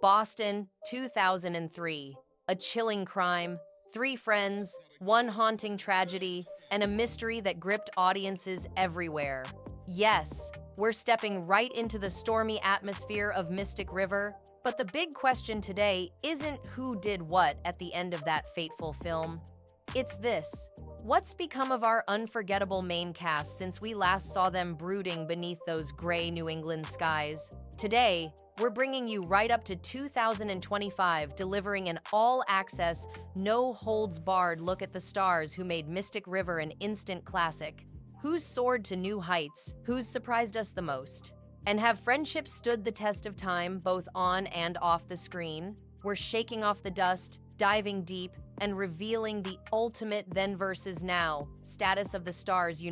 Boston, 2003. A chilling crime, three friends, one haunting tragedy, and a mystery that gripped audiences everywhere. Yes, we're stepping right into the stormy atmosphere of Mystic River, but the big question today isn't who did what at the end of that fateful film. It's this. What's become of our unforgettable main cast since we last saw them brooding beneath those gray New England skies? Today, we're bringing you right up to 2025, delivering an all-access, no-holds-barred look at the stars who made Mystic River an instant classic. Who's soared to new heights? Who's surprised us the most? And have friendships stood the test of time, both on and off the screen? We're shaking off the dust, diving deep, and revealing the ultimate then versus now status of the stars,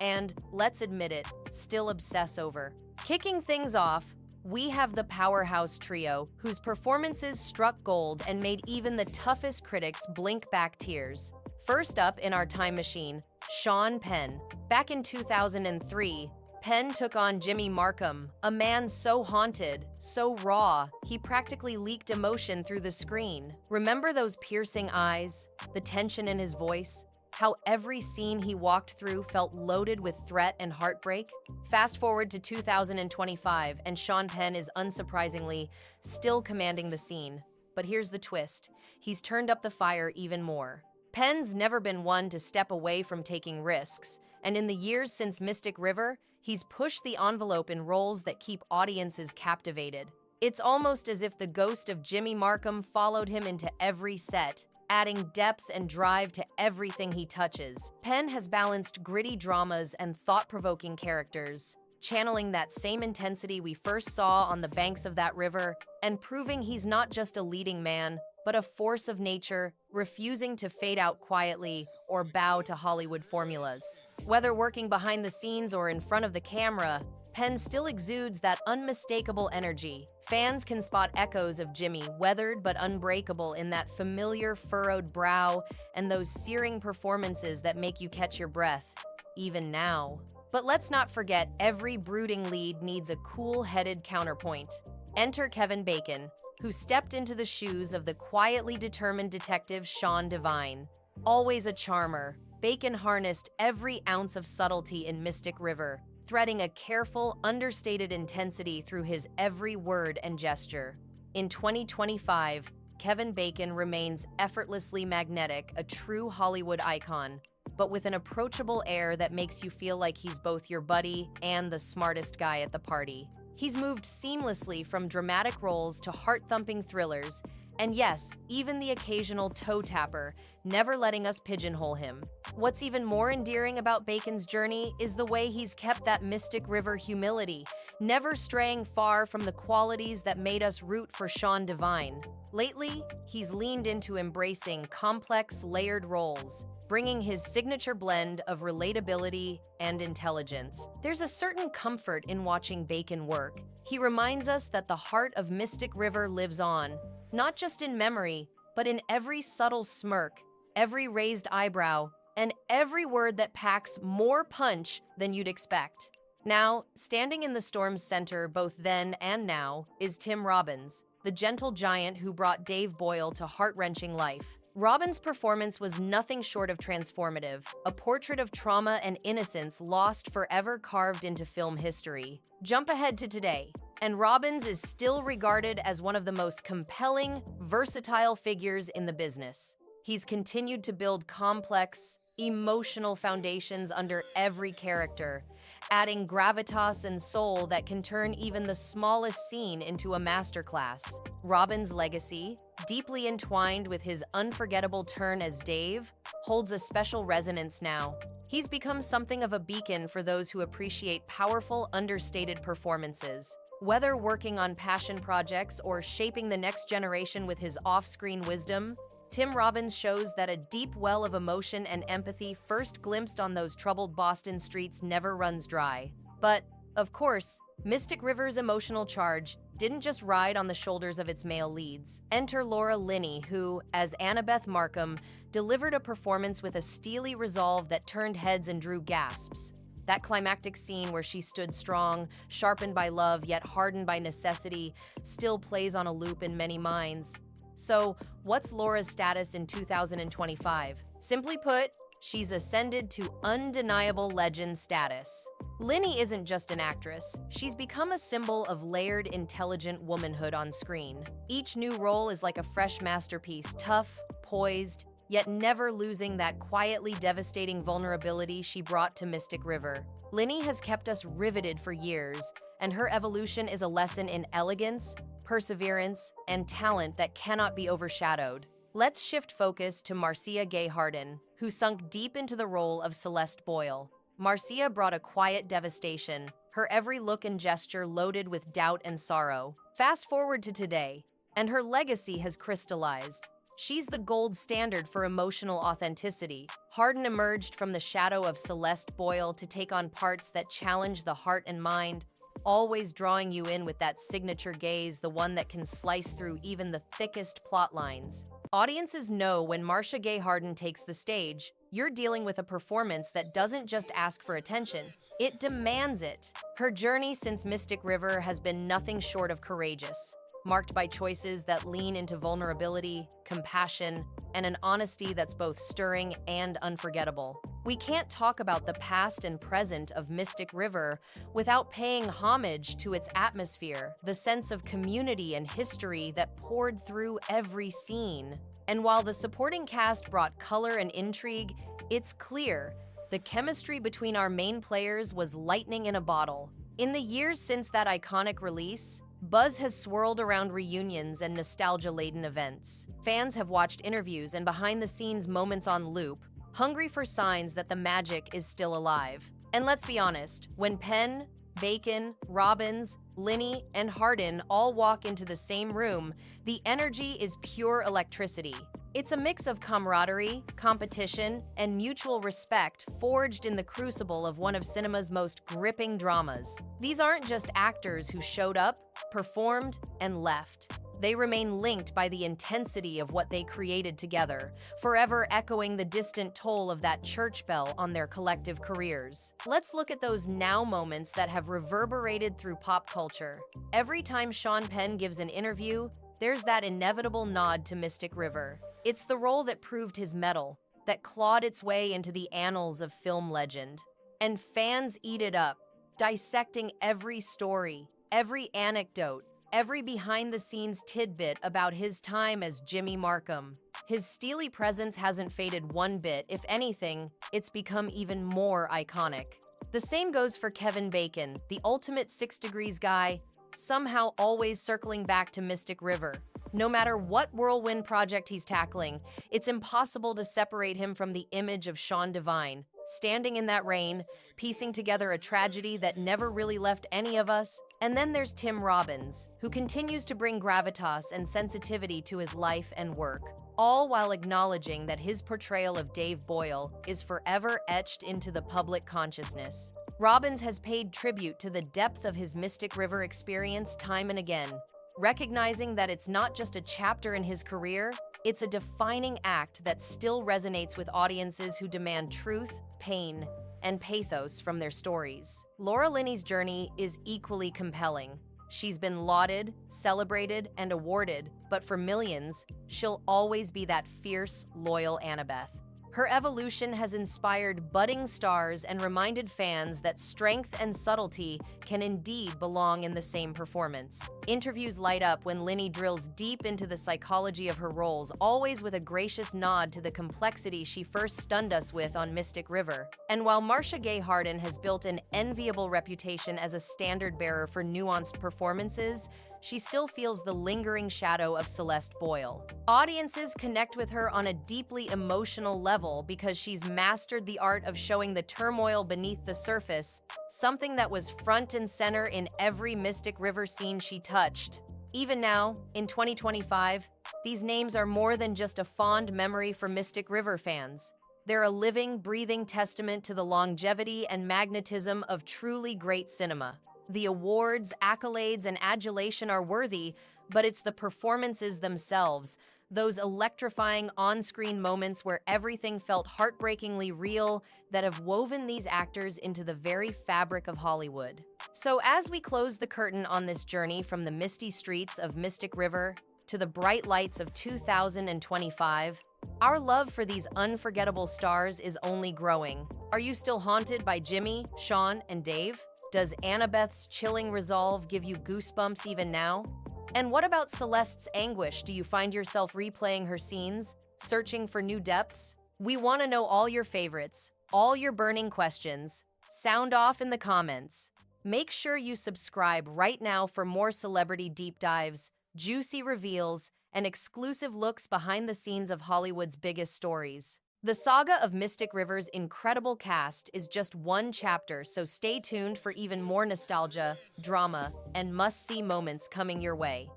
and, let's admit it, still obsess over. Kicking things off, we have the Powerhouse trio, whose performances struck gold and made even the toughest critics blink back tears. First up in our time machine, Sean Penn. Back in 2003, Penn took on Jimmy Markum, a man so haunted, so raw, he practically leaked emotion through the screen. Remember those piercing eyes, the tension in his voice? How every scene he walked through felt loaded with threat and heartbreak? Fast forward to 2025, and Sean Penn is unsurprisingly still commanding the scene. But here's the twist. He's turned up the fire even more. Penn's never been one to step away from taking risks, and in the years since Mystic River, he's pushed the envelope in roles that keep audiences captivated. It's almost as if the ghost of Jimmy Markum followed him into every set, adding depth and drive to everything he touches. Penn has balanced gritty dramas and thought-provoking characters, channeling that same intensity we first saw on the banks of that river, and proving he's not just a leading man, but a force of nature, refusing to fade out quietly or bow to Hollywood formulas. Whether working behind the scenes or in front of the camera, Penn still exudes that unmistakable energy. Fans can spot echoes of Jimmy, weathered but unbreakable, in that familiar furrowed brow and those searing performances that make you catch your breath, even now. But let's not forget, every brooding lead needs a cool-headed counterpoint. Enter Kevin Bacon, who stepped into the shoes of the quietly determined detective Sean Devine. Always a charmer, Bacon harnessed every ounce of subtlety in Mystic River, threading a careful, understated intensity through his every word and gesture. In 2025, Kevin Bacon remains effortlessly magnetic, a true Hollywood icon, but with an approachable air that makes you feel like he's both your buddy and the smartest guy at the party. He's moved seamlessly from dramatic roles to heart-thumping thrillers, and yes, even the occasional toe tapper, never letting us pigeonhole him. What's even more endearing about Bacon's journey is the way he's kept that Mystic River humility, never straying far from the qualities that made us root for Sean Devine. Lately, he's leaned into embracing complex, layered roles, bringing his signature blend of relatability and intelligence. There's a certain comfort in watching Bacon work. He reminds us that the heart of Mystic River lives on, not just in memory, but in every subtle smirk, every raised eyebrow, and every word that packs more punch than you'd expect. Now, standing in the storm's center both then and now is Tim Robbins, the gentle giant who brought Dave Boyle to heart-wrenching life. Robbins' performance was nothing short of transformative, a portrait of trauma and innocence lost forever carved into film history. Jump ahead to today, and Robbins is still regarded as one of the most compelling, versatile figures in the business. He's continued to build complex, emotional foundations under every character, adding gravitas and soul that can turn even the smallest scene into a masterclass. Robbins' legacy, deeply entwined with his unforgettable turn as Dave, holds a special resonance now. He's become something of a beacon for those who appreciate powerful, understated performances. Whether working on passion projects or shaping the next generation with his off-screen wisdom, Tim Robbins shows that a deep well of emotion and empathy first glimpsed on those troubled Boston streets never runs dry. But, of course, Mystic River's emotional charge didn't just ride on the shoulders of its male leads. Enter Linney, who, as Annabeth Markum, delivered a performance with a steely resolve that turned heads and drew gasps. That climactic scene where she stood strong, sharpened by love, yet hardened by necessity, still plays on a loop in many minds. So, what's Laura's status in 2025? Simply put, she's ascended to undeniable legend status. Linney isn't just an actress, she's become a symbol of layered, intelligent womanhood on screen. Each new role is like a fresh masterpiece, tough, poised, yet never losing that quietly devastating vulnerability she brought to Mystic River. Linney has kept us riveted for years, and her evolution is a lesson in elegance, perseverance, and talent that cannot be overshadowed. Let's shift focus to Marcia Harden, who sunk deep into the role of Celeste Boyle. Marcia brought a quiet devastation, her every look and gesture loaded with doubt and sorrow. Fast forward to today, and her legacy has crystallized. She's the gold standard for emotional authenticity. Harden emerged from the shadow of Celeste Boyle to take on parts that challenge the heart and mind, always drawing you in with that signature gaze, the one that can slice through even the thickest plot lines. Audiences know when Marcia Harden takes the stage, you're dealing with a performance that doesn't just ask for attention, it demands it. Her journey since Mystic River has been nothing short of courageous, marked by choices that lean into vulnerability, compassion, and an honesty that's both stirring and unforgettable. We can't talk about the past and present of Mystic River without paying homage to its atmosphere, the sense of community and history that poured through every scene. And while the supporting cast brought color and intrigue, it's clear the chemistry between our main players was lightning in a bottle. In the years since that iconic release, buzz has swirled around reunions and nostalgia-laden events. Fans have watched interviews and behind-the-scenes moments on loop, hungry for signs that the magic is still alive. And let's be honest, when Penn, Bacon, Robbins, Linney, and Harden all walk into the same room, the energy is pure electricity. It's a mix of camaraderie, competition, and mutual respect forged in the crucible of one of cinema's most gripping dramas. These aren't just actors who showed up, performed, and left. They remain linked by the intensity of what they created together, forever echoing the distant toll of that church bell on their collective careers. Let's look at those now moments that have reverberated through pop culture. Every time Sean Penn gives an interview, there's that inevitable nod to Mystic River. It's the role that proved his mettle, that clawed its way into the annals of film legend. And fans eat it up, dissecting every story, every anecdote, every behind-the-scenes tidbit about his time as Jimmy Markum. His steely presence hasn't faded one bit. If anything, it's become even more iconic. The same goes for Kevin Bacon, the ultimate 6 Degrees guy, somehow always circling back to Mystic River. No matter what whirlwind project he's tackling, it's impossible to separate him from the image of Sean Devine, standing in that rain, piecing together a tragedy that never really left any of us. And then there's Tim Robbins, who continues to bring gravitas and sensitivity to his life and work, all while acknowledging that his portrayal of Dave Boyle is forever etched into the public consciousness. Robbins has paid tribute to the depth of his Mystic River experience time and again, recognizing that it's not just a chapter in his career, it's a defining act that still resonates with audiences who demand truth, pain, and pathos from their stories. Laura Linney's journey is equally compelling. She's been lauded, celebrated, and awarded, but for millions, she'll always be that fierce, loyal Annabeth. Her evolution has inspired budding stars and reminded fans that strength and subtlety can indeed belong in the same performance. Interviews light up when Linney drills deep into the psychology of her roles, always with a gracious nod to the complexity she first stunned us with on Mystic River. And while Marcia Harden has built an enviable reputation as a standard-bearer for nuanced performances, she still feels the lingering shadow of Celeste Boyle. Audiences connect with her on a deeply emotional level because she's mastered the art of showing the turmoil beneath the surface, something that was front and center in every Mystic River scene she touched. Even now, in 2025, these names are more than just a fond memory for Mystic River fans. They're a living, breathing testament to the longevity and magnetism of truly great cinema. The awards, accolades, and adulation are worthy, but it's the performances themselves, those electrifying on-screen moments where everything felt heartbreakingly real that have woven these actors into the very fabric of Hollywood. So as we close the curtain on this journey from the misty streets of Mystic River to the bright lights of 2025, our love for these unforgettable stars is only growing. Are you still haunted by Jimmy, Sean, and Dave? Does Annabeth's chilling resolve give you goosebumps even now? And what about Celeste's anguish? Do you find yourself replaying her scenes, searching for new depths? We want to know all your favorites, all your burning questions. Sound off in the comments. Make sure you subscribe right now for more celebrity deep dives, juicy reveals, and exclusive looks behind the scenes of Hollywood's biggest stories. The saga of Mystic River's incredible cast is just one chapter, so stay tuned for even more nostalgia, drama, and must-see moments coming your way.